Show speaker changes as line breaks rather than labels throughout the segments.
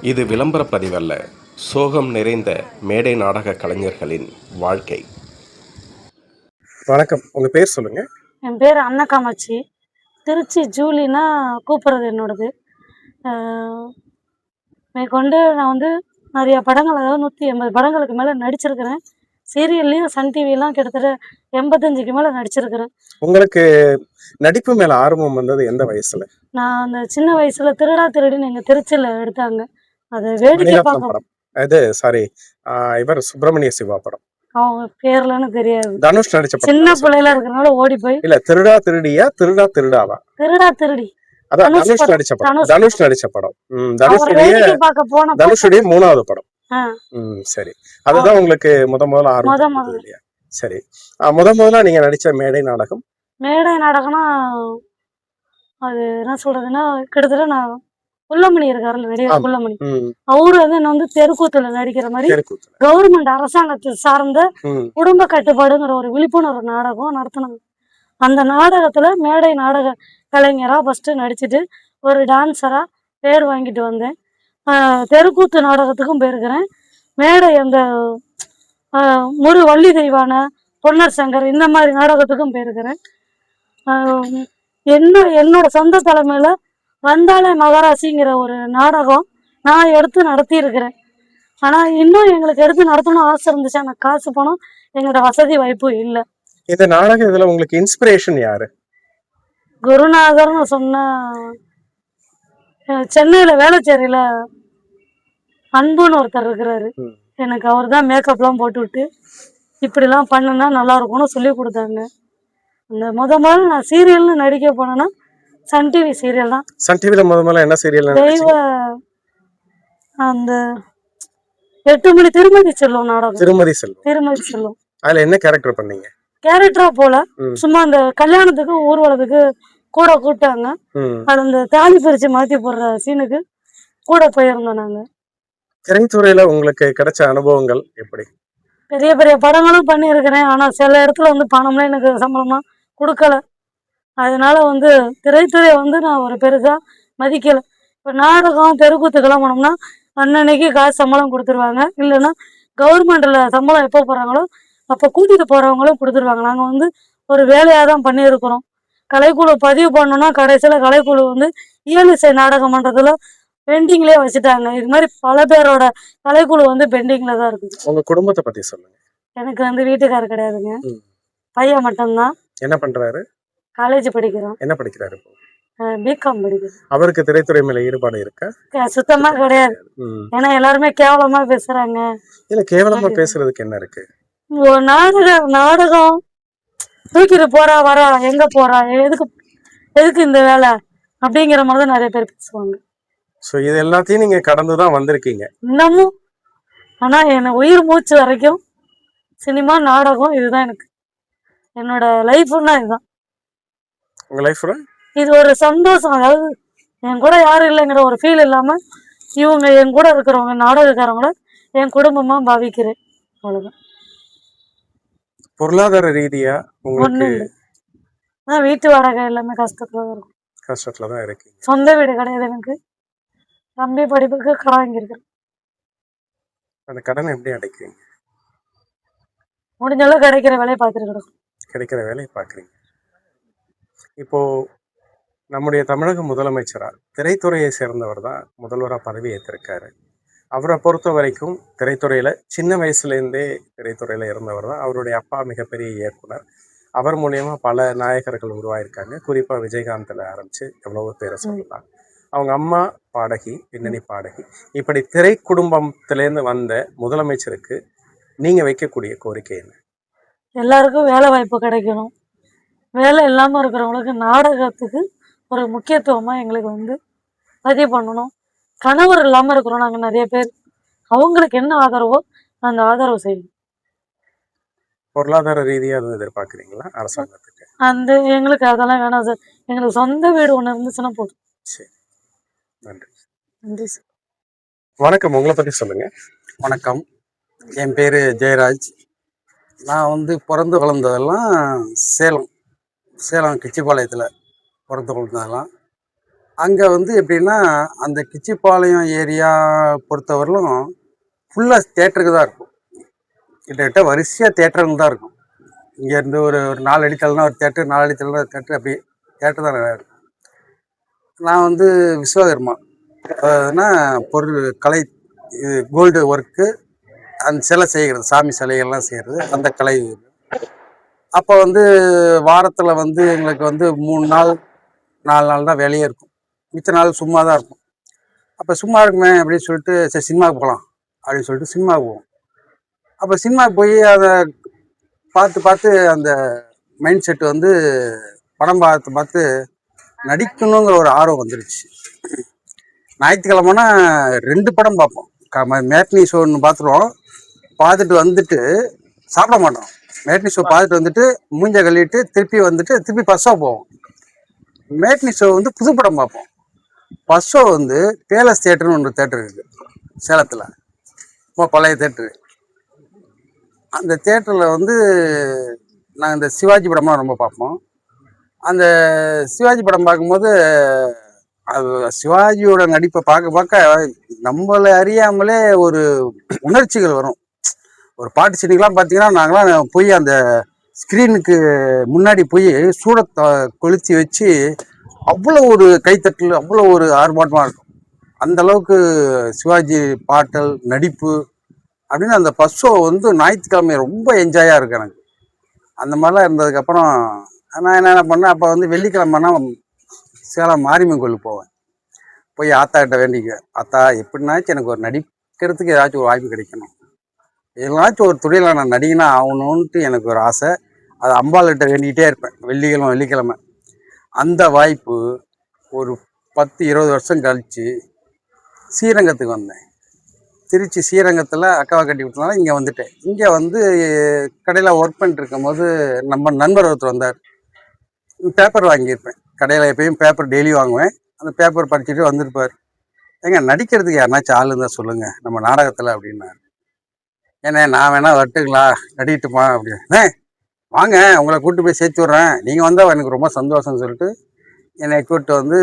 இது விளம்பர பதிவல்ல, சோகம் நிறைந்த மேடை நாடக கலைஞர்களின் வாழ்க்கை. வணக்கம், உங்கள் பேர் சொல்லுங்கள்.
என் பேர் அன்ன காமாட்சி. திருச்சி ஜூலினா கூப்பிட்றது என்னோடது. மேற்கொண்டு நான் வந்து நிறைய படங்கள், அதாவது 180 படங்களுக்கு மேலே நடிச்சிருக்கிறேன். சீரியல்லையும் சன் டிவிலாம் கிட்டத்தட்ட 85க்கு மேலே நடிச்சிருக்கிறேன்.
உங்களுக்கு நடிப்பு மேலே ஆர்வம் வந்தது எந்த வயசுல?
நான் அந்த சின்ன வயசுல திருடா திருடின்னு எங்கள் திருச்சியில் எடுத்தாங்க. அது வேடிக்கை பார்க்க.
அது சாரி, இவர் சுப்பிரமணிய சிவா படம்.
அவங்க பேர்லன்னு தெரியாது.
தனுஷ் நடிச்ச படம்.
சின்ன பிள்ளைல இருக்கிறனால ஓடி போய்.
இல்ல, திருடா திருடியா திருடா திருடாவா?
திருடா திருடி.
அதான் தனுஷ் நடிச்ச படம். தனுஷ் நடிச்ச படம். தனுஷுடைய 3வது படம். சரி, அதுதான் உங்களுக்கு முதல்ல ஆர்வம் இல்லையா? சரி, முதல்ல நீங்க நடிச்ச மேடை நாடகம்?
மேடை நாடகம்னா அது என்ன சொல்றதுன்னா, கிட்டத்தட்ட நான் புல்லமணி இருக்காருல்ல, நடிகர் புல்லமணி, அவரு வந்து என்ன வந்து தெருக்கூத்துல நடிக்கிற மாதிரி கவர்மெண்ட் அரசாங்கத்தை சார்ந்த குடும்ப கட்டுப்பாடுங்கிற ஒரு விழிப்புணர்வு நாடகம் நடத்தினாங்க. அந்த நாடகத்துல மேடை நாடக கலைஞரா ஃபர்ஸ்ட் நடிச்சுட்டு ஒரு டான்ஸரா பேர் வாங்கிட்டு வந்தேன். தெருக்கூத்து நாடகத்துக்கும் போயிருக்கிறேன். மேடை அந்த முரு வள்ளி தெய்வான பொன்னர் சங்கர் இந்த மாதிரி நாடகத்துக்கும் போயிருக்கிறேன். என்னோட சொந்த தலைமையில வந்தாலே மகாராசிங்கிற ஒரு நாடகம் நான் எடுத்து நடத்தி இருக்கிறேன். ஆனால் இன்னும் எங்களுக்கு எடுத்து நடத்தணும் ஆசை இருந்துச்சு. ஆனால் காசு பணம் எங்களோட வசதி வாய்ப்பு இல்லை.
இந்த நாடகம் இதில் உங்களுக்கு இன்ஸ்பிரேஷன் யாரு?
குருநாதர்னு சொன்ன சென்னையில் வேளச்சேரியில் அன்புன்னு ஒருத்தர் இருக்கிறாரு. எனக்கு அவர் தான் மேக்கப்லாம் போட்டு விட்டு இப்படிலாம் பண்ணுனா நல்லா இருக்கும்னு சொல்லி கொடுத்தாங்க. அந்த முதல்ல நான் சீரியல்னு நடிக்க போனேன்னா சன் டிவி சீரியல் தான்.
சன் டிவில முதல்ல என்ன சீரியல்?
தெய்வ அந்த 8 மணி திருமதி செல்லும் நாடகம். திருமதி செல்லும்.
அதுல என்ன கேரக்டர் பண்ணீங்க?
கேரக்டரா போல, சும்மா அந்த கல்யாணத்துக்கு ஊர்வலத்துக்கு கூட கூப்பிட்டாங்க. அது அந்த தாலி பிரிச்சு மாத்தி போடுற சீனுக்கு கூட போயிருந்தோம் நாங்க.
திரைத்துறையில உங்களுக்கு கிடைச்ச அனுபவங்கள் எப்படி?
பெரிய பெரிய படங்களும் பண்ணியிருக்கிறேன். ஆனா சில இடத்துல வந்து பணம்லாம் எனக்கு சம்பளமா கொடுக்கல. அதனால வந்து திரைத்துறை வந்து நான் ஒரு பெருசா மதிக்கல. இப்போ நாடகம் தெருக்கூத்துக்கெல்லாம் போனோம்னா அன்னன்னைக்கு காசு சம்பளம் கொடுத்துருவாங்க. இல்லைன்னா கவர்மெண்ட்ல சம்பளம் எப்போ போறாங்களோ அப்போ கூட்டிட்டு போறவங்களும் கொடுத்துருவாங்க. நாங்கள் வந்து ஒரு வேலையாக தான் பண்ணியிருக்கிறோம். கலைக்குழு பதிவு பண்ணோம்னா கடைசியில் கலைக்குழு வந்து இயலிசை நாடகம் பண்றதுல பெண்டிங்லேயே வச்சுட்டாங்க. இது மாதிரி பல பேரோட கலைக்குழு வந்து பெண்டிங்ல தான் இருக்குது.
உங்க குடும்பத்தை பத்தி சொல்லுங்க.
எனக்கு வந்து வீட்டுக்காரர் கிடையாதுங்க, பையன் மட்டும்தான்.
என்ன பண்றாரு?
காலேஜ் படிக்கிறோம்.
என்ன படிக்கிறாரு?
பிகாம் படிக்கிறோம்.
அவருக்கு திரைத்துறை மேல ஈடுபாடு இருக்கா?
சுத்தமா கிடையாது. ஏன்னா எல்லாருமே கேவலமா பேசுறாங்க.
இல்ல, கேவலமா பேசுறதுக்கு என்ன இருக்கு?
நாடகம் தூக்கிட்டு போறா வரா, எங்க போறா, எதுக்கு இந்த வேலை அப்படிங்கிற மாதிரி தான் நிறைய பேர் பேசுவாங்க.
ஸோ இது எல்லாத்தையும் நீங்க கடந்துதான் வந்திருக்கீங்க
இன்னமும். ஆனா என்ன உயிர் மூச்சு வரைக்கும் சினிமா நாடகம் இதுதான் எனக்கு. என்னோட லைஃப்னா இதுதான்.
உங்க லைஃப்ல
இது ஒரு சந்தோஷம். அதாவது என் கூட யாரும் இல்லைங்கிற ஒரு ஃபீல் இல்லாம இவங்க என் கூட இருக்கிறவங்க நாடகக்காரங்கள என் குடும்பமா பாவிக்கிறேன். அவ்வளவுதான்.
பொருளாதார ரீதியா உங்களுக்கு
வீட்டு வாடகை எல்லாமே கஷ்டத்துலதான்
இருக்கு.
சொந்த வீடு கிடையாது எனக்கு. தம்பி படிப்புக்கு கடன் வாங்கியிருக்கிறேன்.
அந்த கடனை எப்படி அடைக்கிறீங்க?
முடிஞ்சளவு கிடைக்கிற வேலையை
பார்க்குறீங்க. இப்போ நம்முடைய தமிழக முதலமைச்சரா திரைத்துறையை சேர்ந்தவர் தான் முதல்வராக பதவி ஏற்றிருக்காரு. அவரை பொறுத்த வரைக்கும் திரைத்துறையில சின்ன வயசுலேருந்தே திரைத்துறையில இருந்தவர் தான். அவருடைய அப்பா மிகப்பெரிய இயக்குனர். அவர் மூலியமா பல நாயகர்கள் உருவாயிருக்காங்க. குறிப்பா விஜயகாந்த்ல ஆரம்பிச்சு எவ்வளவோ பேரை சொல்லலாம். அவங்க அம்மா பாடகி, பின்னணி பாடகி. இப்படி திரை குடும்பத்திலேருந்து வந்த முதலமைச்சருக்கு நீங்க வைக்கக்கூடிய கோரிக்கை என்ன?
எல்லாருக்கும் வேலை வாய்ப்பு கிடைக்கணும். வேலை இல்லாம இருக்கிறவங்களுக்கு நாடகத்துக்கு ஒரு முக்கியத்துவமா எங்களுக்கு வந்து பதிவு பண்ணணும். கணவர் இல்லாம இருக்கிறோம் நாங்க நிறைய பேர். அவங்களுக்கு என்ன ஆதரவோ அந்த ஆதரவு செய்யணும்.
பொருளாதார ரீதியா எதிர்பார்க்குறீங்களா அரசாங்கத்துக்கு?
அந்த எங்களுக்கு அதெல்லாம் வேணாம் சார். எங்களுக்கு சொந்த வீடு ஒண்ணு இருந்துச்சுன்னா போதும்.
சரி, நன்றி சார். வணக்கம், உங்களை பத்தி சொல்லுங்க.
வணக்கம், என் பேர் ஜெயராஜ். நான் வந்து பிறந்து வளர்ந்ததெல்லாம் சேலம் கிச்சிபாளையத்தில் பிறந்து வளர்ந்ததெல்லாம். அங்கே வந்து எப்படின்னா அந்த கிச்சிப்பாளையம் ஏரியா பொறுத்தவரையிலும் ஃபுல்லாக தேட்டருக்கு தான் இருக்கும். கிட்டத்தட்ட வரிசையாக தேட்டருங்க தான் இருக்கும். இங்கேருந்து ஒரு 4 அடி தள்ளினா ஒரு தேட்டர், 4 அடி தள்ளினா ஒரு தேட்டர், அப்படி தேட்டர் தான் நிறையா இருக்கும். நான் வந்து விஸ்வகர்மா, அதாவதுன்னா பொருள் கலை, இது கோல்டு ஒர்க்கு, அந்த சிலை செய்கிறது, சாமி சிலைகள்லாம் செய்கிறது, அந்த கலை. அப்போ வந்து வாரத்தில் வந்து எங்களுக்கு வந்து 3 நாள் 4 நாள் தான் வேலையே இருக்கும். மிச்ச நாள் சும்மா தான் இருக்கும். அப்போ சும்மா இருக்குமே அப்படின்னு சொல்லிட்டு சரி சினிமாவுக்கு போகலாம் அப்படின்னு சொல்லிட்டு சினிமாவுக்கு போவோம். அப்போ சினிமாவுக்கு போய் அதை பார்த்து பார்த்து அந்த மைண்ட் செட் வந்து படம் பார்த்து பார்த்து நடிக்கணுங்கிற ஒரு ஆர்வம் வந்துடுச்சு. ஞாயிற்றுக்கிழமைனா 2 படம் பார்ப்போம். மேட்னி ஷோ ஒன்று பார்த்துருவோம். பார்த்துட்டு வந்துட்டு சாப்பிட மாட்டோம். மேட்னி ஷோ பார்த்துட்டு வந்துட்டு மூஞ்ச கழுவிட்டு திருப்பி வந்துட்டு திருப்பி ஃபர்ஸ்ட் ஷோ போவோம். மேட்னி ஷோ வந்து புது படம் பார்ப்போம். ஃபர்ஸ்ட் ஷோ வந்து பேலஸ் தேட்டர்னு ஒன்று தேட்டர் இருக்குது சேலத்தில், இப்போ பழைய தேட்டரு. அந்த தேட்டரில் வந்து நாங்கள் இந்த சிவாஜி படம்லாம் ரொம்ப பார்ப்போம். அந்த சிவாஜி படம் பார்க்கும்போது அது சிவாஜியோட நடிப்பை பார்க்க பார்க்க நம்மளை அறியாமலே ஒரு உணர்ச்சிகள் வரும். ஒரு பாட்டு சீனுக்கெலாம் பார்த்தீங்கன்னா நாங்களாம் போய் அந்த ஸ்க்ரீனுக்கு முன்னாடி போய் சூடத்தை கொளுத்தி வச்சு அவ்வளோ ஒரு கைத்தட்டல், அவ்வளோ ஒரு ஆர்ப்பாட்டமாக இருக்கும். அந்த அளவுக்கு சிவாஜி பாட்டல் நடிப்பு அப்படின்னு அந்த ஃபர்ஸ்ட் ஷோ வந்து ஞாயிற்றுக்கிழமை ரொம்ப என்ஜாயாக இருக்கு எனக்கு. அந்த மாதிரிலாம் இருந்ததுக்கப்புறம் நான் என்ன பண்ணேன், அப்போ வந்து வெள்ளிக்கிழமைனா சேலம் மாரியம்மன் கோயிலுக்கு போவேன். போய் ஆத்தாக்கிட்ட வேண்டிக்குவேன், ஆத்தா எப்படின்னாச்சும் எனக்கு ஒரு நடிக்கிறதுக்கு ஏதாச்சும் ஒரு வாய்ப்பு கிடைக்கணும், ஏதாச்சும் ஒரு துறையில் நான் நடிகனாக ஆகணுன்ட்டு எனக்கு ஒரு ஆசை. அது அம்பாள்கிட்ட வேண்டிக்கிட்டே இருப்பேன் வெள்ளிக்கிழமை. அந்த வாய்ப்பு ஒரு 10-20 வருஷம் கழித்து ஸ்ரீரங்கத்துக்கு வந்தேன். திருச்சி ஸ்ரீரங்கத்தில் அக்காவை கட்டி விட்டனால இங்கே வந்துட்டேன். இங்கே வந்து கடையில் ஒர்க் பண்ணிட்டு இருக்கும் போது நம்ம நண்பர் ஒருத்தர் வந்தார். பேப்பர் வாங்கியிருப்பேன் கடையில், எப்பயும் பேப்பர் டெய்லி வாங்குவேன். அந்த பேப்பர் படிச்சுட்டு வந்திருப்பார். ஏங்க நடிக்கிறதுக்கு யாருனாச்சும் ஆள் இருந்தால் சொல்லுங்கள் நம்ம நாடகத்தில் அப்படின்னாரு. ஏன்னா நான் வேணா வரட்டுங்களா, நடிக்கட்டுமா அப்படின்னு. வாங்க உங்களை கூப்பிட்டு போய் சேர்த்து விட்றேன், நீங்கள் வந்தால் எனக்கு ரொம்ப சந்தோஷம்னு சொல்லிட்டு என்னை கூப்பிட்டு வந்து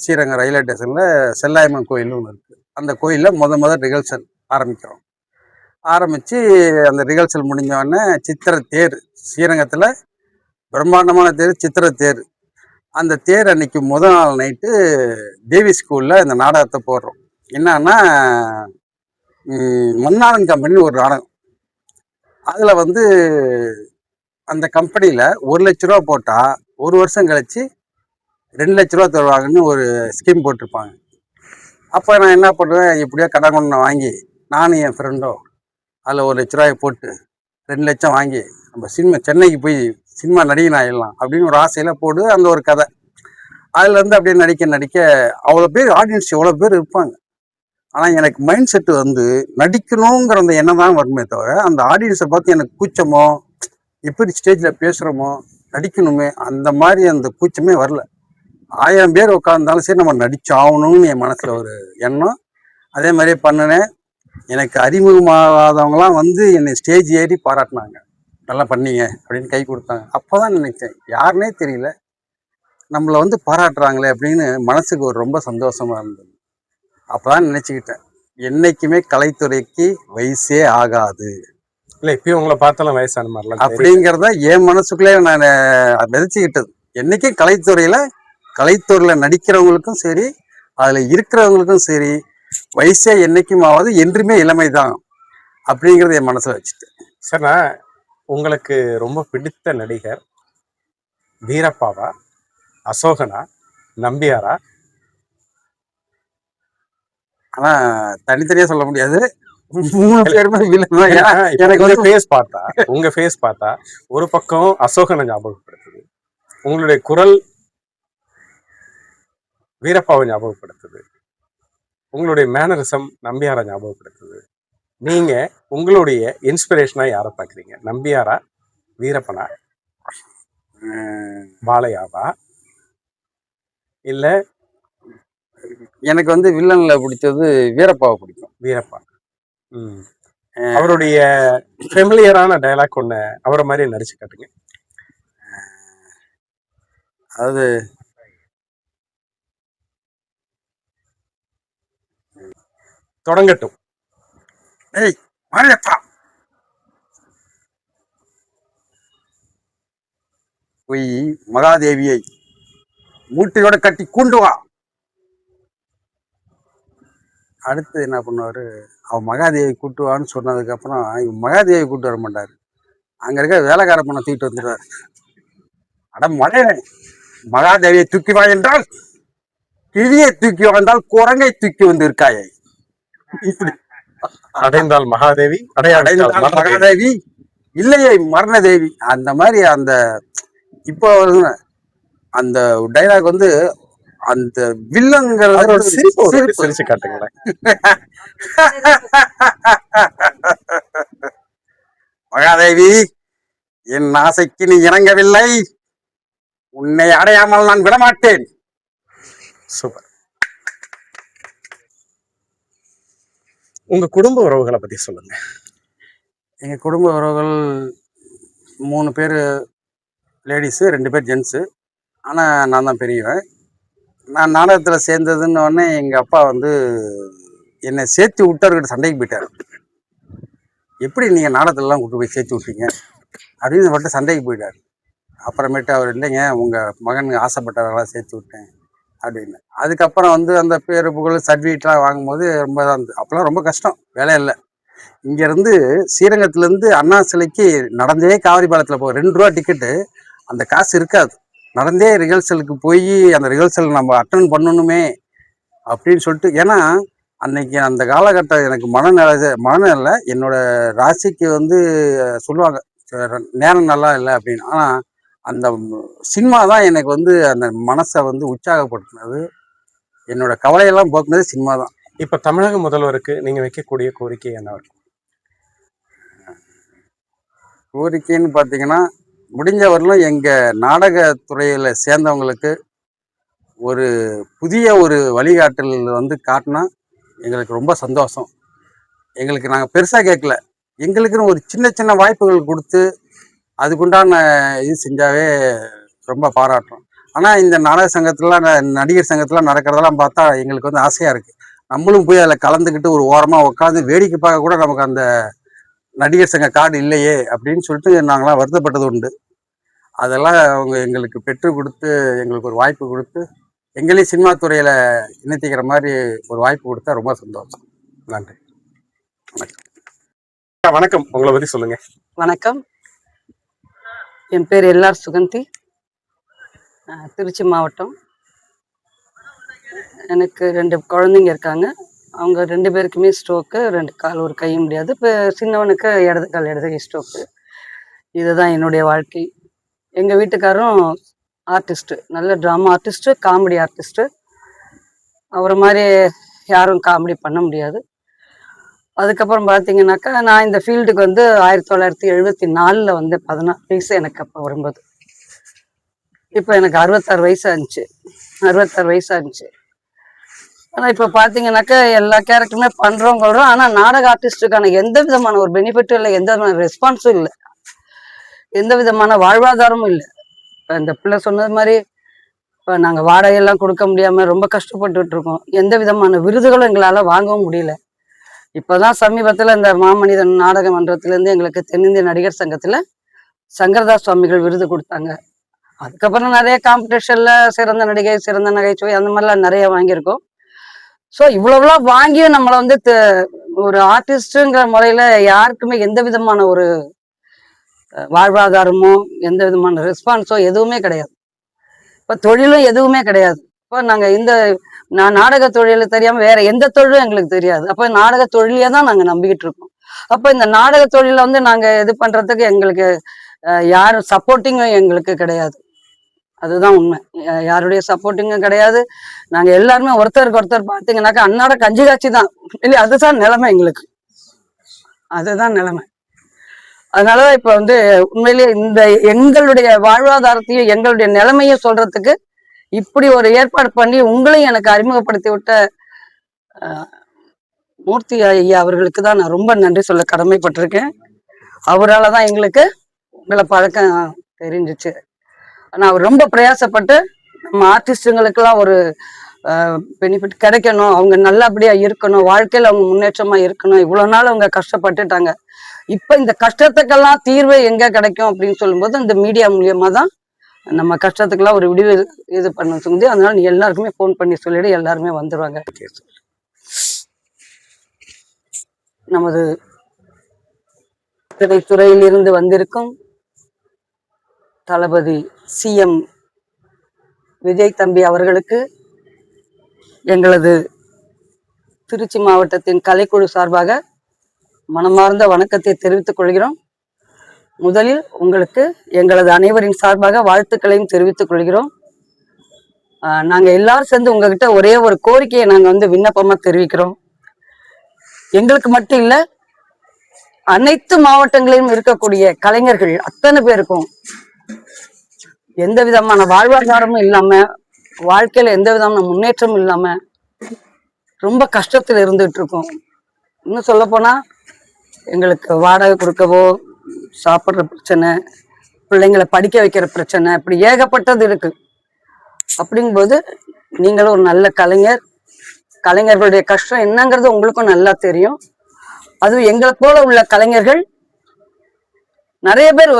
ஸ்ரீரங்கம் ரயில்வே ஸ்டேஷனில் செல்லாயம்மன் கோயில்னு ஒன்று இருக்குது. அந்த கோயிலில் முதல் ரிஹர்சல் ஆரம்பிக்கிறோம். ஆரம்பித்து அந்த ரிஹர்சல் முடிஞ்சோடனே சித்திரை தேர், ஸ்ரீரங்கத்தில் பிரம்மாண்டமான தேர் சித்திரை தேர். அந்த தேர் அன்னைக்கு முதல் நாள் நைட்டு தேவி ஸ்கூலில் இந்த நாடகத்தை போடுறோம். என்னன்னா மன்னாரன் கம்பெனின்னு ஒரு நாடகம். அதில் வந்து அந்த கம்பெனியில் 1 லட்ச ரூபா போட்டால் 1 வருஷம் கழிச்சு 2 லட்ச ரூபா தருவாங்கன்னு ஒரு ஸ்கீம் போட்டிருப்பாங்க. அப்போ நான் என்ன பண்ணுவேன், எப்படியோ கடன் கொண்டு வாங்கி நானும் என் ஃப்ரெண்டும் அதில் 1 லட்ச ரூபாயை போட்டு 2 லட்சம் வாங்கி நம்ம சென்னைக்கு போய் சினிமா நடிகன் ஆகிடலாம் அப்படின்னு ஒரு ஆசையில் போடு. அந்த ஒரு கதை அதுலேருந்து அப்படியே நடிக்க அவ்வளோ பேர் ஆடியன்ஸ், எவ்வளோ பேர் இருப்பாங்க. ஆனால் எனக்கு மைண்ட் செட்டு வந்து நடிக்கணுங்கிற அந்த எண்ணம் தான் வருமே தவிர அந்த ஆடியன்ஸை பார்த்து எனக்கு கூச்சமோ, எப்படி ஸ்டேஜில் பேசுகிறோமோ, நடிக்கணுமே அந்த மாதிரி அந்த கூச்சமே வரல. 1000 பேர் உட்காந்தாலும் சரி நம்ம நடிச்சு ஆகணும்னு என் மனசில் ஒரு எண்ணம். அதே மாதிரியே பண்ணினேன். எனக்கு அறிமுகமாகாதவங்களாம் வந்து என்னை ஸ்டேஜ் ஏறி பாராட்டினாங்க, நல்லா பண்ணீங்க அப்படின்னு கை கொடுத்தாங்க. அப்போ தான் நினைச்சேன், யாருன்னே தெரியல நம்மளை வந்து பாராட்டுறாங்களே அப்படின்னு மனசுக்கு ஒரு ரொம்ப சந்தோஷமாக இருந்தது. அப்போ தான் நினச்சிக்கிட்டேன், என்னைக்குமே கலைத்துறைக்கு வயசே ஆகாது.
இல்லை இப்பயும் உங்களை பார்த்தாலும் வயசான மாதிரிலாம்
அப்படிங்கிறத என் மனசுக்குள்ளே நான் விதைச்சிக்கிட்டது. என்றைக்கும் கலைத்துறையில் நடிக்கிறவங்களுக்கும் சரி, அதில் இருக்கிறவங்களுக்கும் சரி, வயசே என்றைக்கும் ஆகாது, என்றுமே இளமை தான் அப்படிங்கிறத என் மனசில் வச்சுட்டேன்.
சார், நான் உங்களுக்கு ரொம்ப பிடித்த நடிகர் வீரப்பாவா, அசோகனா, நம்பியாரா?
ஆனால் தனித்தனியாக சொல்ல முடியாது. 3 பேருமே
எனக்கு உங்க ஃபேஸ் பார்த்தா ஒரு பக்கம் அசோகனை ஞாபகப்படுத்துது, உங்களுடைய குரல் வீரப்பாவை ஞாபகப்படுத்துது, உங்களுடைய மேனரிசம் நம்பியாரை ஞாபகப்படுத்துது. நீங்க உங்களுடைய இன்ஸ்பிரேஷனா யாரை பார்க்குறீங்க? நம்பியாரா, வீரப்பனா, பாலையாவா? இல்லை
எனக்கு வந்து வில்லன்ல பிடிச்சது வீரப்பாவை பிடிக்கும்.
வீரப்பா. அவருடைய ஃபெமிலியரான டயலாக் ஒன்று அவரை மாதிரி நடிச்சு காட்டுங்க.
அதாவது
தொடங்கட்டும்.
ஏய் மாரியப்பா, போய் மகாதேவியை மூட்டையோட கட்டி கொண்டு வா. அடுத்து என்ன பண்ணுவாரு, அவன் மகாதேவி கூட்டு வான்னு சொன்னதுக்கப்புறம் இவன் மகாதேவி கூட்டு வர மாட்டாரு, அங்க இருக்க வேலைக்கார பொண்ணை தூக்கிட்டு வந்துடுவாரு. அட மலையனே, மகாதேவியை தூக்கி வா என்றால் கிழியை தூக்கி வந்தால் குரங்கை தூக்கி வந்து இருக்காயே. இப்படி
அடைந்தால் மகாதேவி,
அடைந்தால் மகாதேவி, இல்லையே மரணதேவி. அந்த மாதிரி அந்த இப்போ அந்த டைலாக் வந்து அந்த வில்லங்கள்
சிரிச்சு காட்டுங்களேன்.
மகாதேவி, என் ஆசைக்கு நீ இறங்கவில்லை, உன்னை அடையாமல் நான் விடமாட்டேன்.
சூப்பர். உங்க குடும்ப உறவுகளை பத்தி சொல்லுங்க.
எங்க குடும்ப உறவுகள் 3 பேர் லேடிஸு, 2 பேர் ஜென்ஸு. ஆனால் நான் தான் பெரியவன். நான் நாடகத்தில் சேர்ந்ததுன்னு உடனே எங்கள் அப்பா வந்து என்னை சேர்த்து விட்டார்கிட்ட சண்டைக்கு போயிட்டார். எப்படி நீங்கள் நாடகத்திலலாம் கூட்டு போய் சேர்த்து விட்டீங்க அப்படின்னு மட்டும் சண்டைக்கு போயிட்டார். அப்புறமேட்டு அவர் இல்லைங்க, உங்கள் மகன் ஆசைப்பட்டவர்களாம் சேர்த்து விட்டேன் அப்படின்னு. அதுக்கப்புறம் வந்து அந்த பேரு புகழ் சர்டிஃபிகேட்லாம் வாங்கும்போது ரொம்ப தான் இருந்தது. அப்போலாம் ரொம்ப கஷ்டம், வேலை இல்லை. இங்கேருந்து ஸ்ரீரங்கத்துலேருந்து அண்ணா சிலைக்கு நடந்தே காவிரி பாலத்தில் போக 2 ரூபா டிக்கெட்டு, அந்த காசு இருக்காது. நடந்தே ரிஹர்சலுக்கு போய் அந்த ரிஹர்சல் நம்ம அட்டன் பண்ணணுமே அப்படின்னு சொல்லிட்டு, ஏன்னா அன்னைக்கு அந்த காலகட்டம் எனக்கு மனநிலை என்னோட ராசிக்கு வந்து சொல்லுவாங்க நேரம் நல்லா இல்லை அப்படின்னு. ஆனால் அந்த சினிமா தான் எனக்கு வந்து அந்த மனசை வந்து உற்சாகப்படுத்தினது, என்னோட கவலையெல்லாம் போக்குனது சினிமா தான்.
இப்போ தமிழக முதல்வருக்கு நீங்க வைக்கக்கூடிய கோரிக்கை என்ன இருக்கும்?
கோரிக்கைன்னு பார்த்தீங்கன்னா, முடிஞ்சவரையிலும் எங்கள் நாடகத்துறையில் சேர்ந்தவங்களுக்கு ஒரு புதிய ஒரு வழிகாட்டல் வந்து காட்டினா எங்களுக்கு ரொம்ப சந்தோஷம். எங்களுக்கு நாங்கள் பெருசாக கேட்கல, எங்களுக்குன்னு ஒரு சின்ன சின்ன வாய்ப்புகள் கொடுத்து அதுக்குண்டான இது செஞ்சாவே ரொம்ப பாராட்டுறோம். ஆனால் இந்த நாடக சங்கத்துலாம், நடிகர் சங்கத்துலாம் நடக்கிறதெல்லாம் பார்த்தா எங்களுக்கு வந்து ஆசையாக இருக்குது. நம்மளும் போய் அதில் கலந்துக்கிட்டு ஒரு ஓரமாக உட்காந்து வேடிக்கை பார்க்க கூட நமக்கு அந்த நடிகர் சங்க கார்டு இல்லையே அப்படின்னு சொல்லிட்டு நாங்களாம் வருத்தப்பட்டது உண்டு. அதெல்லாம் அவங்க எங்களுக்கு பெற்றுக் கொடுத்து எங்களுக்கு ஒரு வாய்ப்பு கொடுத்து எங்களையும் சினிமா துறையில் இணைத்திக்கிற மாதிரி ஒரு வாய்ப்பு கொடுத்தா ரொம்ப சந்தோஷம்.
நன்றி. வணக்கம். உங்களை பற்றி சொல்லுங்க.
வணக்கம், என் பேர் எல்ஆர் சுகந்தி, திருச்சி மாவட்டம். எனக்கு 2 குழந்தைங்க இருக்காங்க. அவங்க 2 பேருக்குமே ஸ்ட்ரோக்கு, 2 கால் ஒரு கை முடியாது. இப்போ சின்னவனுக்கு இடது கால் இடது கை ஸ்ட்ரோக்கு. இதுதான் என்னுடைய வாழ்க்கை. எங்கள் வீட்டுக்காரரும் ஆர்டிஸ்ட்டு, நல்ல ட்ராமா ஆர்டிஸ்ட்டு, காமெடி ஆர்டிஸ்ட்டு. அவரை மாதிரி யாரும் காமெடி பண்ண முடியாது. அதுக்கப்புறம் பார்த்தீங்கன்னாக்கா, நான் இந்த ஃபீல்டுக்கு வந்து 1974 வந்து 16 வயசு எனக்கு அப்போ வரும்போது. இப்போ எனக்கு 66 வயசு ஆச்சு. 66 வயசு ஆச்சு. ஆனால் இப்போ பார்த்தீங்கன்னாக்கா எல்லா கேரக்டருமே பண்ணுறோம் கொள்கிறோம். ஆனால் நாடக ஆர்டிஸ்ட்டுக்கான எந்த விதமான ஒரு பெனிஃபிட்டும் இல்லை, எந்த விதமான ரெஸ்பான்ஸும் இல்லை, எந்த விதமான வாழ்வாதாரமும் இல்லை. இப்போ இந்த பிள்ளை சொன்னது மாதிரி இப்போ நாங்கள் வாடகையெல்லாம் கொடுக்க முடியாமல் ரொம்ப கஷ்டப்பட்டுட்டு இருக்கோம். எந்த விதமான விருதுகளும் எங்களால் வாங்கவும் முடியல. இப்போதான் சமீபத்தில் இந்த மாமனிதன் நாடக மன்றத்திலேருந்து எங்களுக்கு தென்னிந்திய நடிகர் சங்கத்தில் சங்கரதாஸ் சுவாமிகள் விருது கொடுத்தாங்க. அதுக்கப்புறம் நிறைய காம்படிஷனில் சிறந்த நடிகை, சிறந்த நகைச்சுவை அந்த மாதிரிலாம் நிறைய வாங்கியிருக்கோம். ஸோ இவ்வளவுலாம் வாங்கியும் நம்மளை வந்து ஒரு ஆர்டிஸ்ட்டுங்கிற முறையில் யாருக்குமே எந்த விதமான ஒரு வாழ்வாதாரமோ எந்த விதமான ரெஸ்பான்ஸோ எதுவுமே கிடையாது. இப்போ தொழிலும் எதுவுமே கிடையாது. இப்போ நாங்கள் நான் நாடக தொழில் தெரியாமல் வேற எந்த தொழிலும் எங்களுக்கு தெரியாது. அப்போ நாடக தொழிலே தான் நாங்கள் நம்பிக்கிட்டு இருக்கோம். அப்போ இந்த நாடக தொழிலை வந்து நாங்கள் இது பண்ணுறதுக்கு எங்களுக்கு யாரும் சப்போர்ட்டிங்கும் எங்களுக்கு கிடையாது. அதுதான் உண்மை. யாருடைய சப்போர்ட்டிங்கும் கிடையாது. நாங்கள் எல்லாருமே ஒருத்தருக்கு ஒருத்தர் பார்த்தீங்கன்னாக்கா அன்னாட கஞ்சி காட்சி தான். இல்லை, அதுதான் நிலைமை எங்களுக்கு, அதுதான் நிலைமை. அதனாலதான் இப்போ வந்து உண்மையிலேயே இந்த எங்களுடைய வாழ்வாதாரத்தையும் எங்களுடைய நிலைமையும் சொல்றதுக்கு இப்படி ஒரு ஏற்பாடு பண்ணி உங்களையும் எனக்கு அறிமுகப்படுத்தி விட்ட மூர்த்தி ஐயா அவர்களுக்கு தான் நான் ரொம்ப நன்றி சொல்ல கடமைப்பட்டிருக்கேன். அவரால் தான் எங்களுக்கு உங்களை பழக்கம் தெரிஞ்சிச்சு. ஆனால் அவர் ரொம்ப பிரயாசப்பட்டு நம்ம ஆர்டிஸ்டுங்களுக்கெல்லாம் ஒரு பெனிஃபிட் கிடைக்கணும், அவங்க நல்லபடியா இருக்கணும், வாழ்க்கையில அவங்க முன்னேற்றமா இருக்கணும். இவ்வளவு நாள் அவங்க கஷ்டப்பட்டுட்டாங்க. இப்ப இந்த கஷ்டத்துக்கெல்லாம் தீர்வு எங்க கிடைக்கும் அப்படின்னு சொல்லும்போது இந்த மீடியா மூலியமா தான் நம்ம கஷ்டத்துக்கெல்லாம் ஒரு விடிவு இது பண்ண சொல்லி, அதனால நீ எல்லாருக்குமே ஃபோன் பண்ணி சொல்லிடு, எல்லாருமே வந்துருவாங்க. நமது திரைத்துறையிலிருந்து வந்திருக்கும் தளபதி சிஎம் விஜய் தம்பி அவர்களுக்கு எங்களது திருச்சி மாவட்டத்தின் கலைக்குழு சார்பாக மனமார்ந்த வணக்கத்தை தெரிவித்துக் கொள்கிறோம். முதலில் உங்களுக்கு எங்களது அனைவரின் சார்பாக வாழ்த்துக்களையும் தெரிவித்துக் கொள்கிறோம். நாங்க எல்லாரும் சேர்ந்து உங்ககிட்ட ஒரே ஒரு கோரிக்கையை நாங்க விண்ணப்பமா தெரிவிக்கிறோம். எங்களுக்கு மட்டும் இல்ல, அனைத்து மாவட்டங்களிலும் இருக்கக்கூடிய கலைஞர்கள் அத்தனை பேருக்கும் எந்த விதமான வாழ்வாதாரமும் இல்லாம, வாழ்க்கையில எந்த விதமான முன்னேற்றமும் இல்லாம ரொம்ப கஷ்டத்துல இருந்துட்டு இருக்கோம். இன்னும் சொல்ல போனா எங்களுக்கு வாடகை கொடுக்கவோ, சாப்பிட்ற பிரச்சனை, பிள்ளைங்களை படிக்க வைக்கிற பிரச்சனை, இப்படி ஏகப்பட்டது இருக்கு. அப்படிங்கும்போது நீங்களும் ஒரு நல்ல கலைஞர், கலைஞர்களுடைய கஷ்டம் என்னங்கிறது உங்களுக்கும் நல்லா தெரியும். அதுவும் எங்களை போல உள்ள கலைஞர்கள் நிறைய பேர்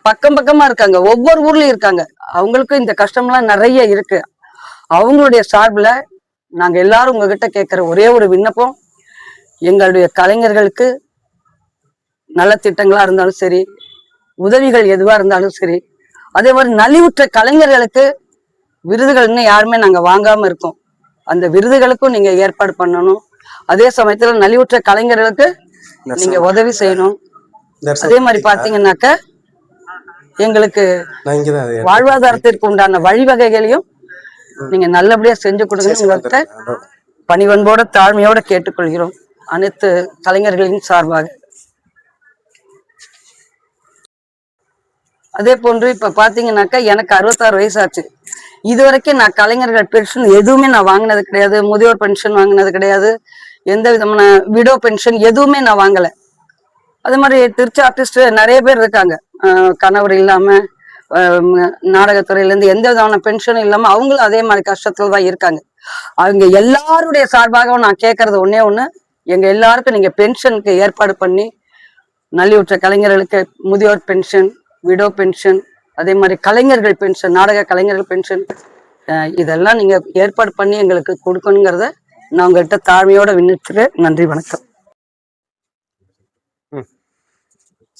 பக்கம் பக்கமா இருக்காங்க, ஒவ்வொரு ஊர்லயும் இருக்காங்க. அவங்களுக்கும் இந்த கஷ்டம்லாம் நிறைய இருக்கு. அவங்களுடைய சார்பில் நாங்க எல்லாரும் உங்ககிட்ட கேட்கிற ஒரே ஒரு விண்ணப்பம், எங்களுடைய கலைஞர்களுக்கு நல்ல திட்டங்களா இருந்தாலும் சரி, உதவிகள் எதுவா இருந்தாலும் சரி, அதே மாதிரி நலிவுற்ற கலைஞர்களுக்கு விருதுகள் இன்னும் யாருமே நாங்க வாங்காம இருக்கோம். அந்த விருதுகளுக்கும் நீங்க ஏற்பாடு பண்ணணும். அதே சமயத்துல நலிவுற்ற கலைஞர்களுக்கு நீங்க உதவி செய்யணும். அதே மாதிரி பாத்தீங்கன்னாக்க எங்களுக்கு வாழ்வாதாரத்திற்கு உண்டான வழிவகைகளையும் நீங்க நல்லபடியா செஞ்சு கொடுங்கன்னு உங்கள்கிட்ட பணிவன்போட தாழ்மையோட கேட்டுக்கொள்கிறோம், அனைத்து கலைஞர்களின் சார்பாக. அதே போன்று இப்ப பாத்தீங்கன்னாக்கா எனக்கு 66 வயசு ஆச்சு. இதுவரைக்கும் நான் கலைஞர்கள் பென்ஷன் எதுவுமே நான் வாங்கினது கிடையாது, முதியோர் பென்ஷன் வாங்கினது கிடையாது, எந்த விதமான விடோ பென்ஷன் எதுவுமே நான் வாங்கல. அதே மாதிரி திருச்சி ஆர்டிஸ்ட் நிறைய பேர் இருக்காங்க, கணவர் இல்லாம நாடகத்துறையில இருந்து எந்த விதமான பென்ஷனும் இல்லாம அவங்களும் அதே மாதிரி கஷ்டத்துல தான் இருக்காங்க. அவங்க எல்லாருடைய சார்பாகவும் நான் கேட்கறது ஒன்னே ஒண்ணு, எங்க எல்லாருக்கும் நீங்க பென்ஷனுக்கு ஏற்பாடு பண்ணி, நலிவுற்ற கலைஞர்களுக்கு முதியோர் பென்ஷன், விடோ பென்ஷன், அதே மாதிரி கலைஞர்கள் பென்ஷன், நாடக கலைஞர்கள் பென்ஷன், இதெல்லாம் நீங்க ஏற்பாடு பண்ணி எங்களுக்கு கொடுக்கணுங்கிறத நான் உங்கள்கிட்ட தாழ்மையோட விண்ணப்பிக்கிறேன். நன்றி, வணக்கம்.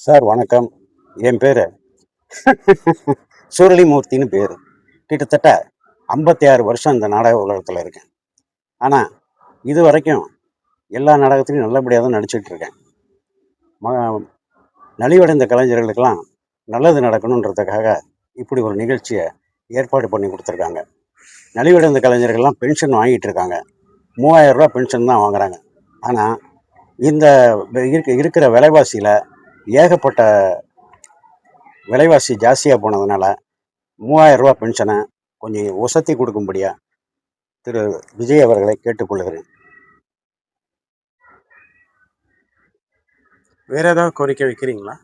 சார் வணக்கம். என் பேர் சூரலிமூர்த்தின்னு பேர். கிட்டத்தட்ட 56 வருஷம் இந்த நாடக உலகத்தில் இருக்கேன். ஆனால் இது வரைக்கும் எல்லா நாடகத்திலையும் நல்லபடியாக தான் நடிச்சிட்டு இருக்கேன். நலிவடைந்த கலைஞர்களுக்கெல்லாம் நல்லது நடக்கணுன்றதுக்காக இப்படி ஒரு நிகழ்ச்சியை ஏற்பாடு பண்ணி கொடுத்துருக்காங்க. நலிவடைந்த கலைஞர்கள்லாம் பென்ஷன் வாங்கிட்டு இருக்காங்க, 3000 ரூபா பென்ஷன் தான் வாங்குறாங்க. ஆனால் இந்த இருக்கிற விலைவாசியில் ஏகப்பட்ட விலைவாசி ஜாஸ்தியாக போனதுனால 3000 ரூபா பென்ஷனை கொஞ்சம் உசத்தி கொடுக்கும்படியா திரு விஜய் அவர்களை கேட்டுக்கொள்கிறேன்.
வேற ஏதாவது கோரிக்கை வைக்கிறீங்களா?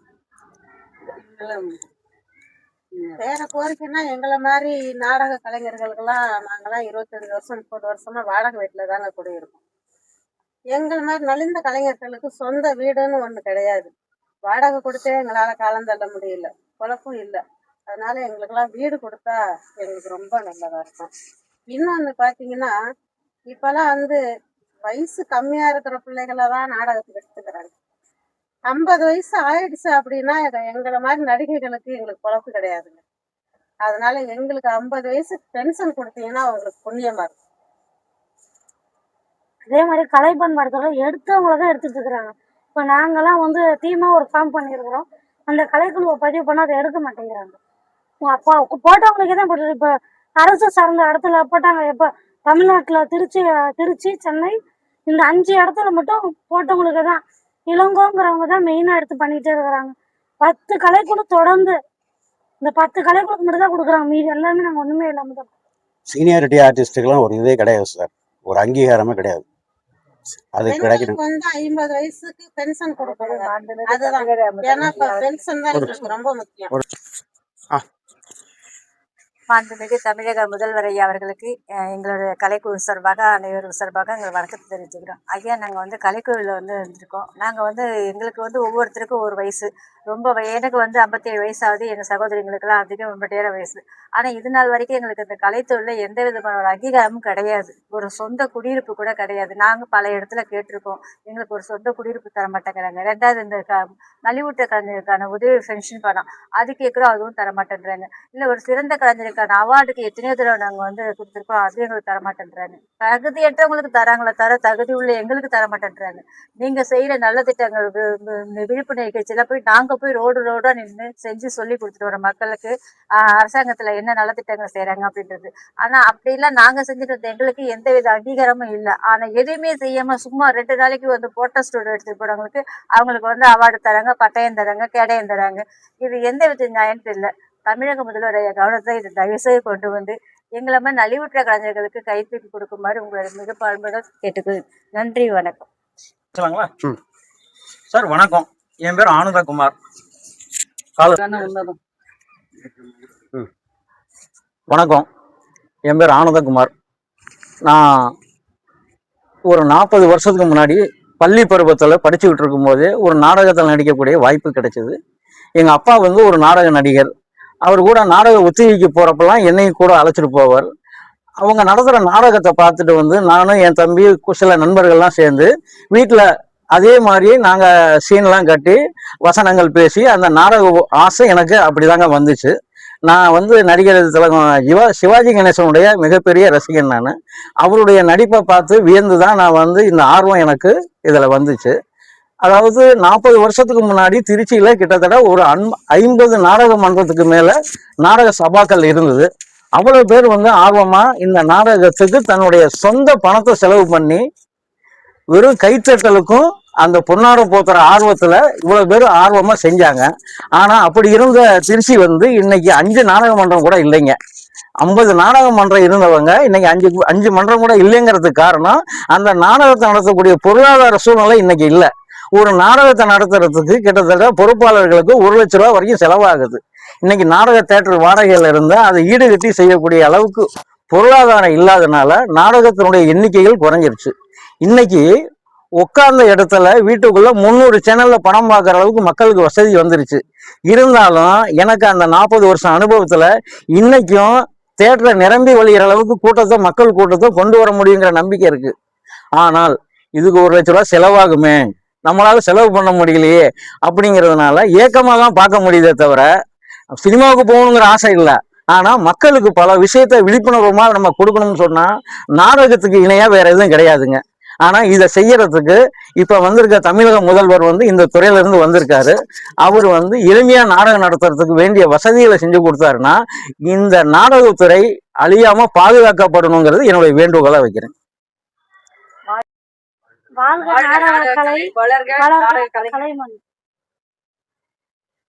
வேற கோரிக்கைன்னா, எங்களை மாதிரி நாடக கலைஞர்களுக்கெல்லாம் நாங்கெல்லாம் 25 வருஷம் 30 வருஷமா வாடகை வீட்டுல தாங்க குடியிருக்கோம். எங்களை மாதிரி நலிந்த கலைஞர்களுக்கு சொந்த வீடுன்னு ஒண்ணு கிடையாது. வாடகை கொடுத்தே எங்களால காலம் தள்ள முடியல, குழப்பம் இல்லை. அதனால எங்களுக்கெல்லாம் வீடு கொடுத்தா எங்களுக்கு ரொம்ப நல்லதா இருக்கும். இன்னொன்னு பாத்தீங்கன்னா, இப்பெல்லாம் வயசு கம்மியா இருக்கிற பிள்ளைகளை தான் நாடகத்துக்கு எடுத்துக்கிறாங்க. 50 வயசு ஆயிடுச்சு அப்படின்னா எங்களை மாதிரி நடிகைகளுக்கு எங்களுக்கு பொழப்பு கிடையாதுங்க. அதனால எங்களுக்கு 50 வயசு பென்ஷன் கொடுத்தீங்கன்னா அவங்களுக்கு புண்ணியமா இருக்கும்.
அதே மாதிரி கலை பண்பாடுகளை எடுத்தவங்கள தான் எடுத்துட்டு இருக்கிறாங்க. இப்போ நாங்கெல்லாம் டீமா ஒரு ஃபார்ம் பண்ணியிருக்கிறோம், அந்த கலைக்குழுவை பதிவு பண்ணால் அதை எடுக்க மாட்டேங்கிறாங்க. அப்போ போட்டவங்களுக்கே தான் போட்டு, இப்போ அரசு சார்ந்த இடத்துல போட்டாங்க. இப்போ தமிழ்நாட்டில் திருச்சி சென்னை இந்த 5 இடத்துல மட்டும் போட்டவங்களுக்கு தான், இளங்கோங்கிறவங்க தான் மெயினாக எடுத்து பண்ணிகிட்டே இருக்கிறாங்க. 10 கலைக்குழு தொடர்ந்து, இந்த 10 கலைக்குழுக்கு மட்டும் தான் கொடுக்குறாங்க, மீதி எல்லாமே நாங்கள் ஒன்றுமே இல்லாமல் தான்.
சீனியாரிட்டி ஆர்டிஸ்ட்டுக்கெல்லாம் ஒரு இதே கிடையாது சார், ஒரு அங்கீகாரமே கிடையாது. அது கிடைக்கணும்.
50 வயசுக்கு பென்ஷன் கொடுக்கணும், அதுதான். ஏன்னா பென்ஷன் தான் எங்களுக்கு ரொம்ப முக்கியம்.
மாண்புமிகு தமிழக முதல்வர் ஐயா அவர்களுக்கு எங்களுடைய கலைக்குழு சார்பாக அனைவரும் சார்பாக எங்கள் வணக்கத்தை தெரிவிச்சுக்கிறோம். ஐயா, நாங்கள் வந்து கலைக்குழுவில் வந்து இருந்திருக்கோம். நாங்கள் வந்து எங்களுக்கு வந்து ஒவ்வொருத்தருக்கும் ஒரு வயசு. எனக்கு வந்து 57 வயசு ஆகுது. எங்கள் சகோதரிங்களுக்கெல்லாம் அதிகம் 57 வயசு. ஆனால் இது நாள் வரைக்கும் எங்களுக்கு இந்த கலைத்தொழிலில் எந்த விதமான ஒரு அங்கீகாரமும் கிடையாது. ஒரு சொந்த குடியிருப்பு கூட கிடையாது. நாங்கள் பல இடத்துல கேட்டிருக்கோம், எங்களுக்கு ஒரு சொந்த குடியிருப்பு தர மாட்டேங்கிறாங்க. ரெண்டாவது இந்த நலிவுற்ற கலைஞருக்கான உதவி பென்ஷன் பணம் அது கேட்குறோம், அதுவும் தர மாட்டேன்றாங்க. இல்லை ஒரு சிறந்த கலைஞருக்கான அவார்டுக்கு எத்தனையோ தடவை நாங்கள் வந்து கொடுத்துருக்கோம், அதுவும் எங்களுக்கு தர மாட்டேன்றாங்க. தகுதியற்றவங்களுக்கு தராங்களே தவிர தகுதி உள்ள எங்களுக்கு தர மாட்டேன்றாங்க. நீங்கள் செய்கிற நல்ல திட்டங்கள் விழிப்புணர்வு நிகழ்ச்சியில் போய் நாங்கள் போய் ரோடாக நின்று செஞ்சு சொல்லி கொடுத்துட்டு வரோம் மக்களுக்கு அரசாங்கத்தில் என்ன நல்ல திட்டங்கள் செய்கிறாங்க அப்படின்றது. ஆனால் அப்படிலாம் நாங்கள் செஞ்சுட்டு எங்களுக்கு எந்த வித அங்கீகாரமும் இல்லை. ஆனால் எதுவுமே செய்யாமல் சும்மா 2 நாளைக்கு வந்து போட்டோஸ்டூடியோ எடுத்துகிட்டு போகிறவங்களுக்கு அவங்களுக்கு வந்து அவார்டு தராங்க, பட்டயம் தராங்க, கேடயம் தராங்க. இது எந்த வித நியாயம் தெரியல. தமிழக முதல்வருடைய கவனத்தை இது தயவுசெய்து கொண்டு வந்து எங்களை மாதிரி நலிவுற்ற கலைஞர்களுக்கு கைத்தூக்கி கொடுக்குமாறு உங்களை மிக பாழ்மையுடன் கேட்டுக்கொள். நன்றி, வணக்கம்.
சொல்லுங்களா சார்? வணக்கம், என் பேர் ஆனந்தகுமார். வணக்கம், என் பேர் ஆனந்தகுமார். நான் ஒரு 40 வருஷத்துக்கு முன்னாடி பள்ளி பருவத்தில் படிச்சுக்கிட்டு இருக்கும்போது ஒரு நாடகத்தில் நடிக்கக்கூடிய வாய்ப்பு கிடைச்சிது. எங்கள் அப்பா வந்து ஒரு நாடக நடிகர். அவர் கூட நாடக ஒத்திகைக்கு போகிறப்பெல்லாம் என்னையும் கூட அழைச்சிட்டு போவார். அவங்க நடத்துகிற நாடகத்தை பார்த்துட்டு வந்து நானும் என் தம்பி சில நண்பர்கள்லாம் சேர்ந்து வீட்டில் அதே மாதிரி நாங்கள் சீன்லாம் கட்டி வசனங்கள் பேசி அந்த நாடக ஆசை எனக்கு அப்படிதாங்க வந்துச்சு. நான் வந்து நடிகர் திலகம் சிவாஜி கணேசனுடைய மிகப்பெரிய ரசிகன். நான் அவருடைய நடிப்பை பார்த்து வியந்து தான் நான் வந்து இந்த ஆர்வம் எனக்கு இதில் வந்துச்சு. அதாவது 40 வருஷத்துக்கு முன்னாடி திருச்சியில் கிட்டத்தட்ட ஒரு 50 நாடக மன்றத்துக்கு மேலே நாடக சபாக்கள் இருந்தது. அவ்வளோ பேர் வந்து ஆர்வமாக இந்த நாடகத்துக்கு தன்னுடைய சொந்த பணத்தை செலவு பண்ணி வெறும் கைத்தட்டலுக்கும் அந்த பொன்னாட போத்துற ஆர்வத்தில் இவ்வளோ பேர் ஆர்வமாக செஞ்சாங்க. ஆனால் அப்படி இருந்த திருச்சி வந்து இன்னைக்கு 5 நாடக மன்றம் கூட இல்லைங்க. 50 நாடக மன்றம் இருந்தவங்க இன்னைக்கு 5 மன்றம் கூட இல்லைங்கிறதுக்கு காரணம் அந்த நாடகத்தை நடத்தக்கூடிய பொருளாதார சூழ்நிலை இன்னைக்கு இல்லை. ஒரு நாடகத்தை நடத்துறதுக்கு கிட்டத்தட்ட பொறுப்பாளர்களுக்கு 1 லட்ச ரூபா வரைக்கும் செலவாகுது. இன்னைக்கு நாடக தேட்டர் வாடகையில் இருந்தால் அதை ஈடுகட்டி செய்யக்கூடிய அளவுக்கு பொருளாதாரம் இல்லாதனால நாடகத்தினுடைய எண்ணிக்கைகள் குறைஞ்சிருச்சு. இன்னைக்கு உட்கார்ந்த இடத்துல வீட்டுக்குள்ள 300 சேனல்ல படம் பார்க்குற அளவுக்கு மக்களுக்கு வசதி வந்துருச்சு. இருந்தாலும் எனக்கு அந்த 40 வருஷம் அனுபவத்துல இன்னைக்கும் தேட்டரை நிரம்பி வழிகிற அளவுக்கு மக்கள் கூட்டத்தை கொண்டு வர முடியுங்கிற நம்பிக்கை இருக்கு. ஆனால் இதுக்கு 1 லட்ச ரூபா செலவாகுமே, நம்மளால செலவு பண்ண முடியலையே அப்படிங்கிறதுனால ஏக்கமாக தான் பார்க்க முடியுதே தவிர சினிமாவுக்கு போகணுங்கிற ஆசை இல்லை. ஆனா மக்களுக்கு பல விஷயத்த விழிப்புணர்வுமா நம்ம கொடுக்கணும்னு சொன்னா நாடகத்துக்கு இணையா வேற எதுவும் கிடையாதுங்க. ஆனா இதை செய்யறதுக்கு இப்ப வந்திருக்க தமிழக முதல்வர் வந்து இந்த துறையில இருந்து வந்திருக்காரு. அவர் வந்து எளிமையா நாடகம் நடத்துறதுக்கு வேண்டிய வசதிகளை செஞ்சு கொடுத்தாருன்னா இந்த நாடகத்துறை அழியாம பாதுகாக்கப்படணுங்கிறது என்னுடைய வேண்டுகோளா வைக்கிறேன்.
வாழ்க நாடக கலை, வளர்க நாடக கலைமணி.